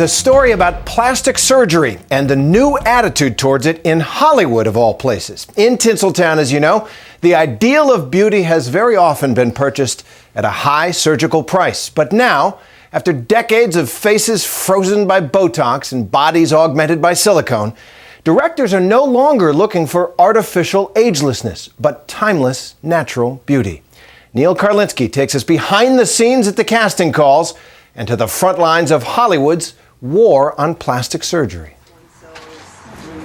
The story about plastic surgery and the new attitude towards it in Hollywood, of all places. In Tinseltown, as you know, the ideal of beauty has very often been purchased at a high surgical price. But now, after decades of faces frozen by Botox and bodies augmented by silicone, directors are no longer looking for artificial agelessness, but timeless, natural beauty. Neil Karlinsky takes us behind the scenes at the casting calls and to the front lines of Hollywood's war on plastic surgery.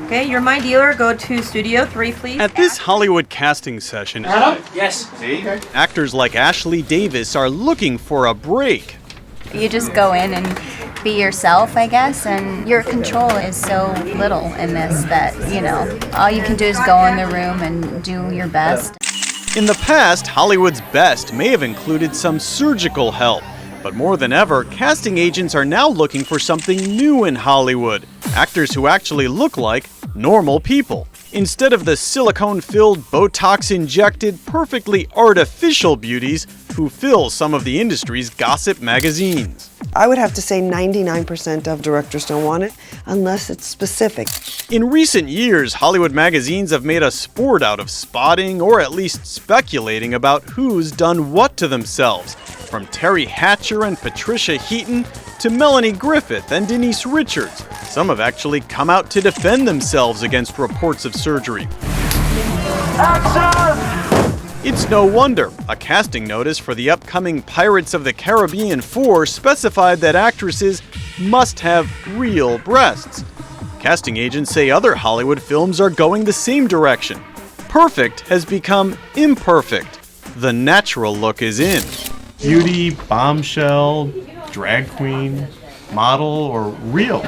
Okay, you're my dealer. Go to Studio 3, please. At this Hollywood casting session, Yes. actors like Ashley Davis are looking for a break. You just go in and be yourself, I guess, and your control is so little in this that, all you can do is go in the room and do your best. In the past, Hollywood's best may have included some surgical help. But more than ever, casting agents are now looking for something new in Hollywood. Actors who actually look like normal people. Instead of the silicone-filled, Botox-injected, perfectly artificial beauties who fill some of the industry's gossip magazines. I would have to say 99% of directors don't want it unless it's specific. In recent years, Hollywood magazines have made a sport out of spotting or at least speculating about who's done what to themselves. From Terry Hatcher and Patricia Heaton to Melanie Griffith and Denise Richards. Some have actually come out to defend themselves against reports of surgery. It's no wonder. A casting notice for the upcoming Pirates of the Caribbean 4 specified that actresses must have real breasts. Casting agents say other Hollywood films are going the same direction. Perfect has become imperfect. The natural look is in. Beauty, bombshell, drag queen, model, or real?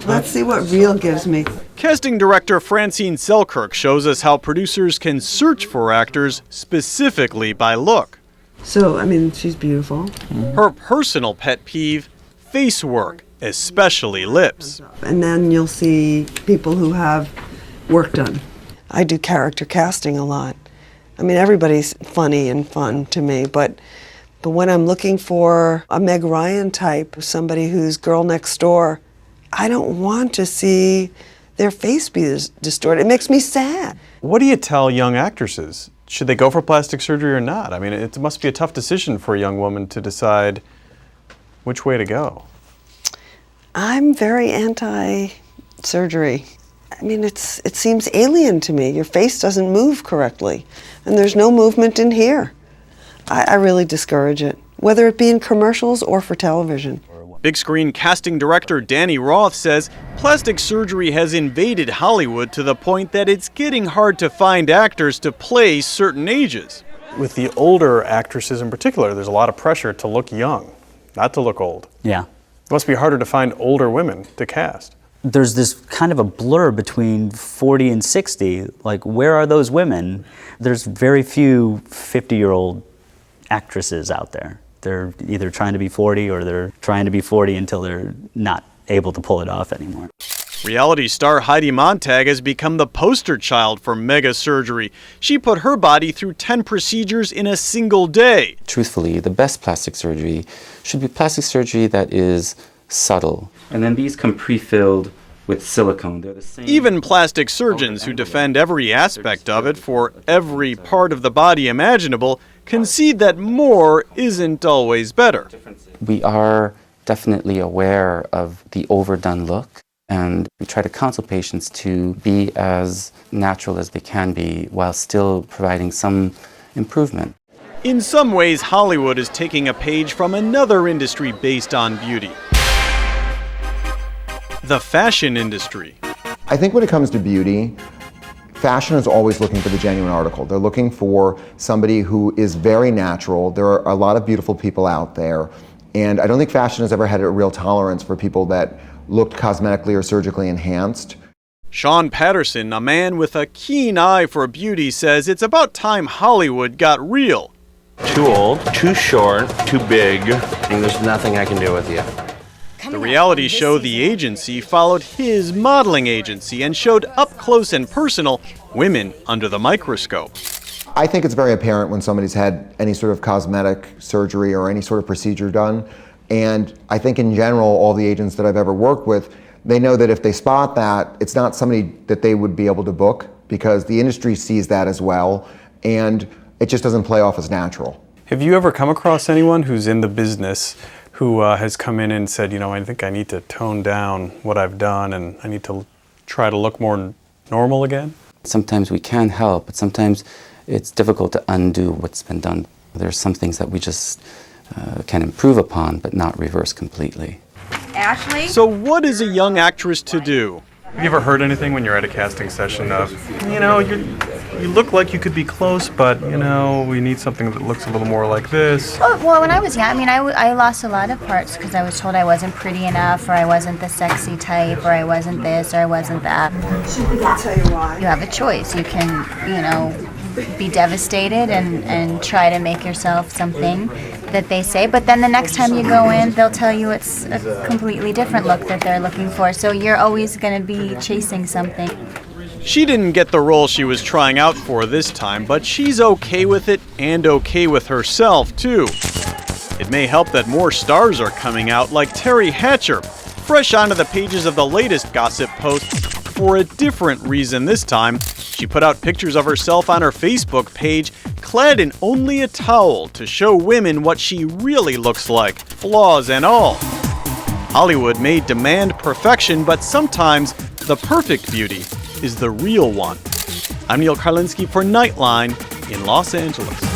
Let's see what real gives me. Casting director Francine Selkirk shows us how producers can search for actors specifically by look. So, she's beautiful. Her personal pet peeve, face work, especially lips. And then you'll see people who have work done. I do character casting a lot. Everybody's funny and fun to me, but when I'm looking for a Meg Ryan type, somebody who's girl next door, I don't want to see their face be distorted. It makes me sad. What do you tell young actresses? Should they go for plastic surgery or not? It must be a tough decision for a young woman to decide which way to go. I'm very anti-surgery. It seems alien to me. Your face doesn't move correctly, and there's no movement in here. I really discourage it, whether it be in commercials or for television. Big screen casting director Danny Roth says plastic surgery has invaded Hollywood to the point that it's getting hard to find actors to play certain ages. With the older actresses in particular, there's a lot of pressure to look young, not to look old. Yeah. It must be harder to find older women to cast. There's this kind of a blur between 40 and 60. Like, where are those women? There's very few 50-year-old actresses out there. They're either trying to be 40 or they're trying to be 40 until they're not able to pull it off anymore. Reality star Heidi Montag has become the poster child for mega surgery. She put her body through 10 procedures in a single day. Truthfully, the best plastic surgery should be plastic surgery that is subtle. And then these come pre-filled with silicone. They're the same. Even plastic surgeons who defend every aspect of it for every part of the body imaginable concede that more isn't always better. We are definitely aware of the overdone look, and we try to counsel patients to be as natural as they can be while still providing some improvement. In some ways, Hollywood is taking a page from another industry based on beauty. The fashion industry. I think when it comes to beauty, fashion is always looking for the genuine article. They're looking for somebody who is very natural. There are a lot of beautiful people out there, and I don't think fashion has ever had a real tolerance for people that looked cosmetically or surgically enhanced. Sean Patterson, a man with a keen eye for beauty, says it's about time Hollywood got real. Too old, too short, too big, and there's nothing I can do with you. The reality show The Agency followed his modeling agency and showed up close and personal women under the microscope. I think it's very apparent when somebody's had any sort of cosmetic surgery or any sort of procedure done And I think in general, all the agents that I've ever worked with, they know that if they spot that, it's not somebody that they would be able to book, because the industry sees that as well, and it just doesn't play off as natural. Have you ever come across anyone who's in the business who has come in and said, I think I need to tone down what I've done and I need to try to look more normal again? Sometimes we can help, but sometimes it's difficult to undo what's been done. There's some things that we just can improve upon, but not reverse completely. Ashley? So what is a young actress to do? Have you ever heard anything when you're at a casting session of, you look like you could be close, but, we need something that looks a little more like this? Well, when I was young, I lost a lot of parts because I was told I wasn't pretty enough, or I wasn't the sexy type, or I wasn't this, or I wasn't that. I'll tell you why. You have a choice. You can, be devastated and try to make yourself something that they say, but then the next time you go in, they'll tell you it's a completely different look that they're looking for. So you're always going to be chasing something. She didn't get the role she was trying out for this time, but she's okay with it and okay with herself, too. It may help that more stars are coming out, like Terry Hatcher, fresh onto the pages of the latest gossip post for a different reason this time. She put out pictures of herself on her Facebook page, clad in only a towel to show women what she really looks like, flaws and all. Hollywood may demand perfection, but sometimes the perfect beauty is the real one. I'm Neil Karlinski for Nightline in Los Angeles.